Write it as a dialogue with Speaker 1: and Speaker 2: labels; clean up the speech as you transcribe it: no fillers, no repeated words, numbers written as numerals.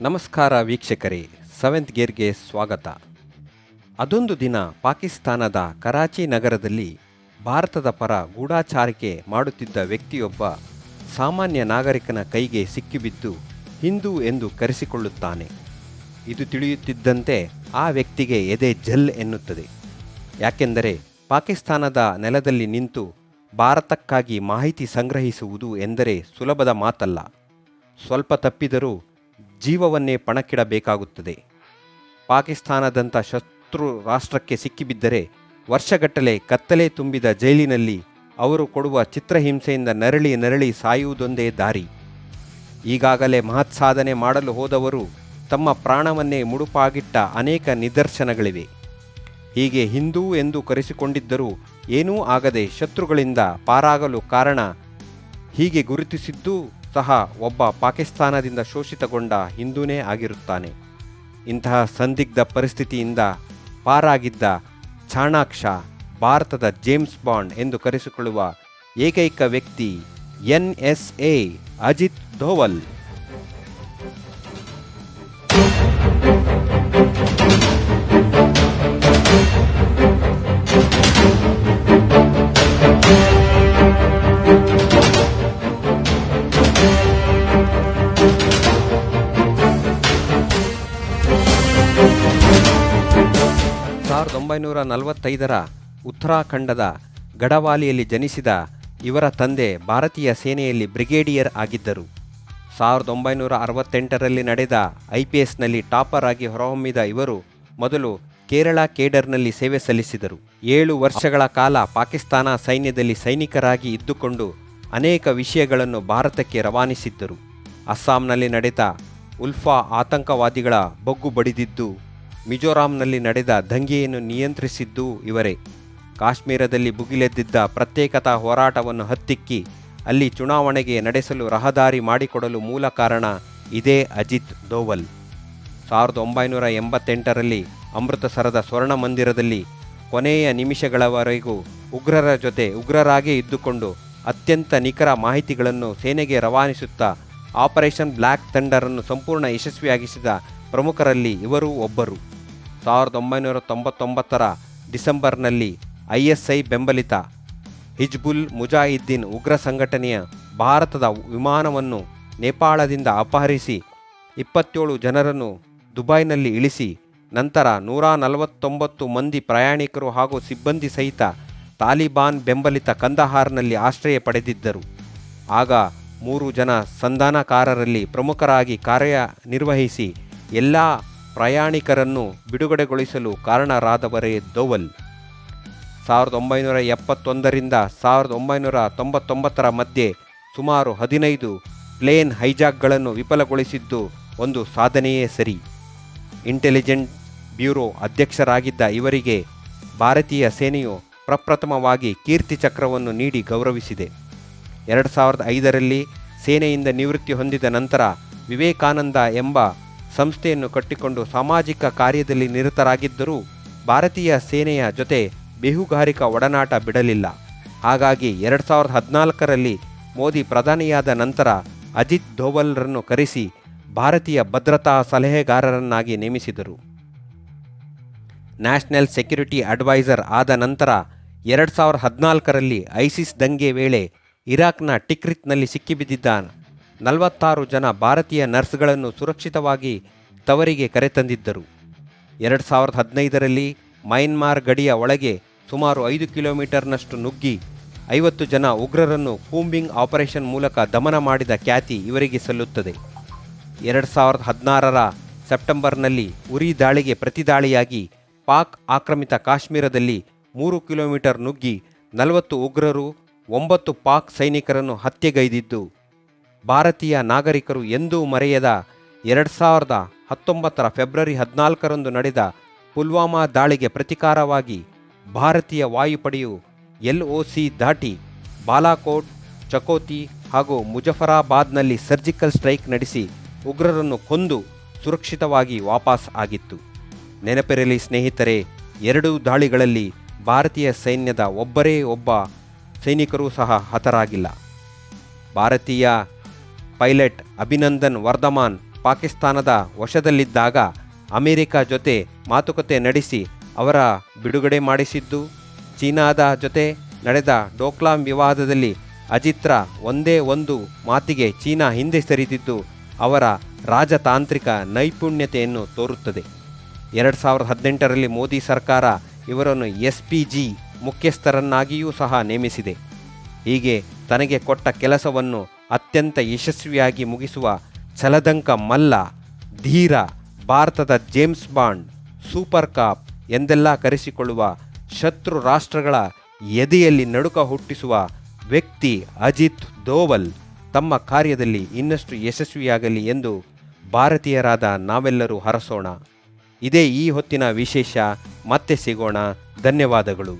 Speaker 1: ನಮಸ್ಕಾರ ವೀಕ್ಷಕರೇ, ಸೆವೆಂತ್ ಗೇರ್ಗೆ ಸ್ವಾಗತ. ಅದೊಂದು ದಿನ ಪಾಕಿಸ್ತಾನದ ಕರಾಚಿ ನಗರದಲ್ಲಿ ಭಾರತದ ಪರ ಗೂಢಾಚಾರಿಕೆ ಮಾಡುತ್ತಿದ್ದ ವ್ಯಕ್ತಿಯೊಬ್ಬ ಸಾಮಾನ್ಯ ನಾಗರಿಕನ ಕೈಗೆ ಸಿಕ್ಕಿಬಿದ್ದು ಹಿಂದೂ ಎಂದು ಕರೆಸಿಕೊಳ್ಳುತ್ತಾನೆ. ಇದು ತಿಳಿಯುತ್ತಿದ್ದಂತೆ ಆ ವ್ಯಕ್ತಿಗೆ ಎದೆ ಜಲ್ ಎನ್ನುತ್ತದೆ. ಯಾಕೆಂದರೆ ಪಾಕಿಸ್ತಾನದ ನೆಲದಲ್ಲಿ ನಿಂತು ಭಾರತಕ್ಕಾಗಿ ಮಾಹಿತಿ ಸಂಗ್ರಹಿಸುವುದು ಎಂದರೆ ಸುಲಭದ ಮಾತಲ್ಲ. ಸ್ವಲ್ಪ ತಪ್ಪಿದರೂ ಜೀವವನ್ನೇ ಪಣಕ್ಕಿಡಬೇಕಾಗುತ್ತದೆ. ಪಾಕಿಸ್ತಾನದಂಥ ಶತ್ರು ರಾಷ್ಟ್ರಕ್ಕೆ ಸಿಕ್ಕಿಬಿದ್ದರೆ ವರ್ಷಗಟ್ಟಲೆ ಕತ್ತಲೆ ತುಂಬಿದ ಜೈಲಿನಲ್ಲಿ ಅವರು ಕೊಡುವ ಚಿತ್ರಹಿಂಸೆಯಿಂದ ನರಳಿ ಸಾಯುವುದೊಂದೇ ದಾರಿ. ಈಗಾಗಲೇ ಮಹತ್ ಸಾಧನೆ ಮಾಡಲು ಹೋದವರು ತಮ್ಮ ಪ್ರಾಣವನ್ನೇ ಮುಡುಪಾಗಿಟ್ಟ ಅನೇಕ ನಿದರ್ಶನಗಳಿವೆ. ಹೀಗೆ ಹಿಂದೂ ಎಂದು ಕರೆಸಿಕೊಂಡಿದ್ದರೂ ಏನೂ ಆಗದೆ ಶತ್ರುಗಳಿಂದ ಪಾರಾಗಲು ಕಾರಣ ಹೀಗೆ ಗುರುತಿಸಿದ್ದೂ ಸಹ ಒಬ್ಬ ಪಾಕಿಸ್ತಾನದಿಂದ ಶೋಷಿತಗೊಂಡ ಹಿಂದೂನೇ ಆಗಿರುತ್ತಾನೆ. ಇಂತಹ ಸಂದಿಗ್ಧ ಪರಿಸ್ಥಿತಿಯಿಂದ ಪಾರಾಗಿದ್ದ ಚಾಣಾಕ್ಷ, ಭಾರತದ ಜೇಮ್ಸ್ ಬಾಂಡ್ ಎಂದು ಕರೆಸಿಕೊಳ್ಳುವ ಏಕೈಕ ವ್ಯಕ್ತಿ NSA ಅಜಿತ್ ಧೋವಲ್. ಸಾವಿರದ 1945ರ ಉತ್ತರಾಖಂಡದ ಗಢವಾಲಿಯಲ್ಲಿ ಜನಿಸಿದ ಇವರ ತಂದೆ ಭಾರತೀಯ ಸೇನೆಯಲ್ಲಿ ಬ್ರಿಗೇಡಿಯರ್ ಆಗಿದ್ದರು. 1968ರಲ್ಲಿ ನಡೆದ IPSನಲ್ಲಿ ಟಾಪರ್ ಆಗಿ ಹೊರಹೊಮ್ಮಿದ ಇವರು ಮೊದಲು ಕೇರಳ ಕೇಡರ್ನಲ್ಲಿ ಸೇವೆ ಸಲ್ಲಿಸಿದರು. 7 ವರ್ಷಗಳ ಕಾಲ ಪಾಕಿಸ್ತಾನ ಸೈನ್ಯದಲ್ಲಿ ಸೈನಿಕರಾಗಿ ಇದ್ದುಕೊಂಡು ಅನೇಕ ವಿಷಯಗಳನ್ನು ಭಾರತಕ್ಕೆ ರವಾನಿಸಿದ್ದರು. ಅಸ್ಸಾಂನಲ್ಲಿ ನಡೆದ ಉಲ್ಫಾ ಆತಂಕವಾದಿಗಳ ಬಗ್ಗು ಬಡಿದಿದ್ದು, ಮಿಜೋರಾಂನಲ್ಲಿ ನಡೆದ ದಂಗೆಯನ್ನು ನಿಯಂತ್ರಿಸಿದ್ದೂ ಇವರೇ. ಕಾಶ್ಮೀರದಲ್ಲಿ ಭುಗಿಲೆದ್ದಿದ್ದ ಪ್ರತ್ಯೇಕತಾ ಹೋರಾಟವನ್ನು ಹತ್ತಿಕ್ಕಿ ಅಲ್ಲಿ ಚುನಾವಣೆಗೆ ನಡೆಸಲು ರಹದಾರಿ ಮಾಡಿಕೊಡಲು ಮೂಲ ಕಾರಣ ಇದೇ ಅಜಿತ್ ಧೋವಲ್. 1988ರಲ್ಲಿ ಅಮೃತಸರದ ಸ್ವರ್ಣ ಮಂದಿರದಲ್ಲಿ ಕೊನೆಯ ನಿಮಿಷಗಳವರೆಗೂ ಉಗ್ರರ ಜೊತೆ ಉಗ್ರರಾಗೇ ಇದ್ದುಕೊಂಡು ಅತ್ಯಂತ ನಿಖರ ಮಾಹಿತಿಗಳನ್ನು ಸೇನೆಗೆ ರವಾನಿಸುತ್ತಾ ಆಪರೇಷನ್ ಬ್ಲ್ಯಾಕ್ ಥಂಡರನ್ನು ಸಂಪೂರ್ಣ ಯಶಸ್ವಿಯಾಗಿಸಿದ ಪ್ರಮುಖರಲ್ಲಿ ಇವರೂ ಒಬ್ಬರು. 1999ರ ಡಿಸೆಂಬರ್ನಲ್ಲಿ ISI ಬೆಂಬಲಿತ ಹಿಜ್ಬುಲ್ ಮುಜಾಹಿದ್ದೀನ್ ಉಗ್ರ ಸಂಘಟನೆಯ ಭಾರತದ ವಿಮಾನವನ್ನು ನೇಪಾಳದಿಂದ ಅಪಹರಿಸಿ 27 ಜನರನ್ನು ದುಬೈನಲ್ಲಿ ಇಳಿಸಿ ನಂತರ 149 ಮಂದಿ ಪ್ರಯಾಣಿಕರು ಹಾಗೂ ಸಿಬ್ಬಂದಿ ಸಹಿತ ತಾಲಿಬಾನ್ ಬೆಂಬಲಿತ ಕಂದಹಾರ್ನಲ್ಲಿ ಆಶ್ರಯ ಪಡೆದಿದ್ದರು. ಆಗ 3 ಜನ ಸಂಧಾನಕಾರರಲ್ಲಿ ಪ್ರಮುಖರಾಗಿ ಕಾರ್ಯನಿರ್ವಹಿಸಿ ಎಲ್ಲ ಪ್ರಯಾಣಿಕರನ್ನು ಬಿಡುಗಡೆಗೊಳಿಸಲು ಕಾರಣರಾದವರೇ ಧೋವಲ್. 1971ರಿಂದ 1999ರ ಮಧ್ಯೆ ಸುಮಾರು 15 ಪ್ಲೇನ್ ಹೈಜಾಕ್ಗಳನ್ನು ವಿಫಲಗೊಳಿಸಿದ್ದು ಒಂದು ಸಾಧನೆಯೇ ಸರಿ. ಇಂಟೆಲಿಜೆನ್ಸ್ ಬ್ಯೂರೋ ಅಧ್ಯಕ್ಷರಾಗಿದ್ದ ಇವರಿಗೆ ಭಾರತೀಯ ಸೇನೆಯು ಪ್ರಪ್ರಥಮವಾಗಿ ಕೀರ್ತಿ ಚಕ್ರವನ್ನು ನೀಡಿ ಗೌರವಿಸಿದೆ. 2005ರಲ್ಲಿ ಸೇನೆಯಿಂದ ನಿವೃತ್ತಿ ಹೊಂದಿದ ನಂತರ ವಿವೇಕಾನಂದ ಎಂಬ ಸಂಸ್ಥೆಯನ್ನು ಕಟ್ಟಿಕೊಂಡು ಸಾಮಾಜಿಕ ಕಾರ್ಯದಲ್ಲಿ ನಿರತರಾಗಿದ್ದರೂ ಭಾರತೀಯ ಸೇನೆಯ ಜೊತೆ ಬೇಹುಗಾರಿಕಾ ಒಡನಾಟ ಬಿಡಲಿಲ್ಲ. ಹಾಗಾಗಿ 2014ರಲ್ಲಿ ಮೋದಿ ಪ್ರಧಾನಿಯಾದ ನಂತರ ಅಜಿತ್ ಧೋವಲ್ರನ್ನು ಕರೆಸಿ ಭಾರತೀಯ ಭದ್ರತಾ ಸಲಹೆಗಾರರನ್ನಾಗಿ ನೇಮಿಸಿದರು. ನ್ಯಾಷನಲ್ ಸೆಕ್ಯುರಿಟಿ ಅಡ್ವೈಸರ್ ಆದ ನಂತರ 2014ರಲ್ಲಿ ಐಸಿಸ್ ದಂಗೆ ವೇಳೆ ಇರಾಕ್ನ ಟಿಕ್ರಿತ್ನಲ್ಲಿ ಸಿಕ್ಕಿಬಿದ್ದಿದ್ದ 46 ಜನ ಭಾರತೀಯ ನರ್ಸ್ಗಳನ್ನು ಸುರಕ್ಷಿತವಾಗಿ ತವರಿಗೆ ಕರೆತಂದಿದ್ದರು. 2015ರಲ್ಲಿ ಮಯನ್ಮಾರ್ ಗಡಿಯ ಒಳಗೆ ಸುಮಾರು 5 ಕಿಲೋಮೀಟರ್ನಷ್ಟು ನುಗ್ಗಿ 50 ಜನ ಉಗ್ರರನ್ನು ಕೂಂಬಿಂಗ್ ಆಪರೇಷನ್ ಮೂಲಕ ದಮನ ಮಾಡಿದ ಖ್ಯಾತಿ ಇವರಿಗೆ ಸಲ್ಲುತ್ತದೆ. 2016ರ ಸೆಪ್ಟೆಂಬರ್ನಲ್ಲಿ ಉರಿ ದಾಳಿಗೆ ಪ್ರತಿದಾಳಿಯಾಗಿ ಪಾಕ್ ಆಕ್ರಮಿತ ಕಾಶ್ಮೀರದಲ್ಲಿ 3 ಕಿಲೋಮೀಟರ್ ನುಗ್ಗಿ 40 ಉಗ್ರರು 9 ಪಾಕ್ ಸೈನಿಕರನ್ನು ಹತ್ಯೆಗೈದಿದ್ದು ಭಾರತೀಯ ನಾಗರಿಕರು ಎಂದೂ ಮರೆಯದ 2019ರ ಫೆಬ್ರವರಿ 14ರಂದು ನಡೆದ ಪುಲ್ವಾಮಾ ದಾಳಿಗೆ ಪ್ರತಿಕಾರವಾಗಿ ಭಾರತೀಯ ವಾಯುಪಡೆಯು LOC ದಾಟಿ ಬಾಲಾಕೋಟ್, ಚಕೋತಿ ಹಾಗೂ ಮುಜಫರಾಬಾದ್ನಲ್ಲಿ ಸರ್ಜಿಕಲ್ ಸ್ಟ್ರೈಕ್ ನಡೆಸಿ ಉಗ್ರರನ್ನು ಕೊಂದು ಸುರಕ್ಷಿತವಾಗಿ ವಾಪಸ್ ಆಗಿತ್ತು. ನೆನಪಿರಲಿ ಸ್ನೇಹಿತರೆ, ಎರಡೂ ದಾಳಿಗಳಲ್ಲಿ ಭಾರತೀಯ ಸೈನ್ಯದ ಒಬ್ಬರೇ ಒಬ್ಬ ಸೈನಿಕರೂ ಸಹ ಹತರಾಗಿಲ್ಲ. ಭಾರತೀಯ ಪೈಲಟ್ ಅಭಿನಂದನ್ ವರ್ಧಮಾನ್ ಪಾಕಿಸ್ತಾನದ ವಶದಲ್ಲಿದ್ದಾಗ ಅಮೆರಿಕ ಜೊತೆ ಮಾತುಕತೆ ನಡೆಸಿ ಅವರ ಬಿಡುಗಡೆ ಮಾಡಿಸಿದ್ದು, ಚೀನಾದ ಜೊತೆ ನಡೆದ ಡೋಕ್ಲಾಂ ವಿವಾದದಲ್ಲಿ ಅಜಿತ್ರ ಒಂದೇ ಒಂದು ಮಾತಿಗೆ ಚೀನಾ ಹಿಂದೆ ಸರಿದಿದ್ದು ಅವರ ರಾಜತಾಂತ್ರಿಕ ನೈಪುಣ್ಯತೆಯನ್ನು ತೋರುತ್ತದೆ. 2018ರಲ್ಲಿ ಮೋದಿ ಸರ್ಕಾರ ಇವರನ್ನು SPG ಮುಖ್ಯಸ್ಥರನ್ನಾಗಿಯೂ ಸಹ ನೇಮಿಸಿದೆ. ಹೀಗೆ ತನಗೆ ಕೊಟ್ಟ ಕೆಲಸವನ್ನು ಅತ್ಯಂತ ಯಶಸ್ವಿಯಾಗಿ ಮುಗಿಸುವ ಛಲದಂಕ ಮಲ್ಲ, ಧೀರ, ಭಾರತದ ಜೇಮ್ಸ್ ಬಾಂಡ್, ಸೂಪರ್ ಕಾಪ್ ಎಂದೆಲ್ಲ ಕರೆಸಿಕೊಳ್ಳುವ ಶತ್ರು ರಾಷ್ಟ್ರಗಳ ಎದೆಯಲ್ಲಿ ನಡುಕ ಹುಟ್ಟಿಸುವ ವ್ಯಕ್ತಿ ಅಜಿತ್ ದೋವಲ್ ತಮ್ಮ ಕಾರ್ಯದಲ್ಲಿ ಇನ್ನಷ್ಟು ಯಶಸ್ವಿಯಾಗಲಿ ಎಂದು ಭಾರತೀಯರಾದ ನಾವೆಲ್ಲರೂ ಹರಸೋಣ. ಇದೇ ಈ ಹೊತ್ತಿನ ವಿಶೇಷ. ಮತ್ತೆ ಸಿಗೋಣ. ಧನ್ಯವಾದಗಳು.